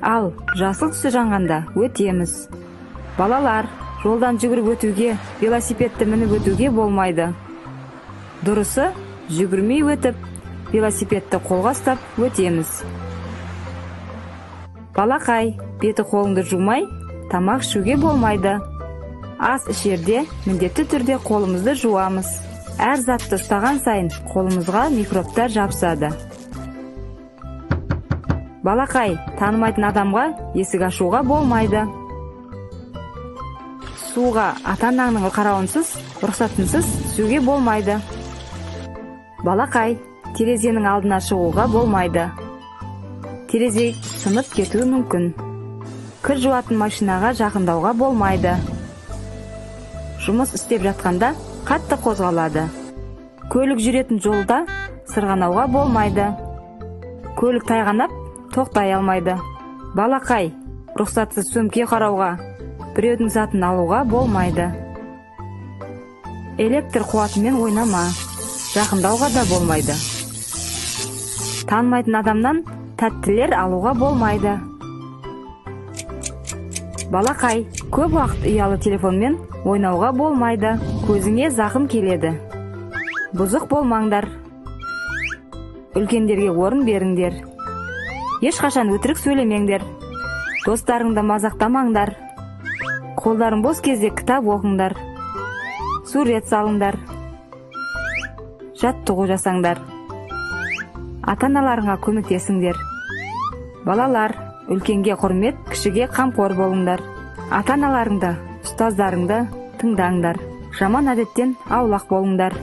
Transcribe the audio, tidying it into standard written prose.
Ал жасыл түсі жанғанда өтеміз. Балалар, жолдан жүгіріп өтуге, велосипедті мініп өтуге болмайды. Дұрысы, жүгірмей өтіп, велосипедті қолға ұстап өтеміз. Балақай, беті қолыңды жумай, тамақ ішуге болмайды. Ас ішерде міндетті түрде қолымызды жуамыз. Әр затты ұстаған сайын қолымызға микробтар жабысады. Балақай, танымайтын адамға есік ашуға болмайды. Суға ата-анаңның қарауынсыз, рұқсатынсыз түсуге болмайды. Балақай, терезенің алдына шығуға болмайды. Терезе сынып кетуі мүмкін. Кір жуатын машинаға жақындауға болмайды. Жұмыс істеп жатқанда қатты қозғалады. Көлік жүретін жолда сырғанауға болмайды. Көлік тайғанап тоқтай алмайды. Балақай, рұқсатсыз сөмке қарауға, біреудің затын алуға болмайды. Электр қуатымен ойнама, жақындауға да болмайды. Танымайтын адамнан тәттілер алуға болмайды. Балақай, көп уақыт ұялы телефонмен ойнауға болмайды. Көзіңе зақым келеді. Бұзық болмаңдар. Үлкендерге орын беріңдер. Ешқашан өтірік сөйлемеңдер. Достарыңды мазақтамаңдар. Қолдарың бос кезде кітап оқыңдар. Сурет салыңдар. Жаттығу жасаңдар. Ата-аналарыңа көмектесіңдер. Балалар, үлкенге құрмет, кішіге қамқор болыңдар. Ата-аналарыңды, ұстаздарыңды тыңдаңдар. Жаман әдеттен аулақ болыңдар.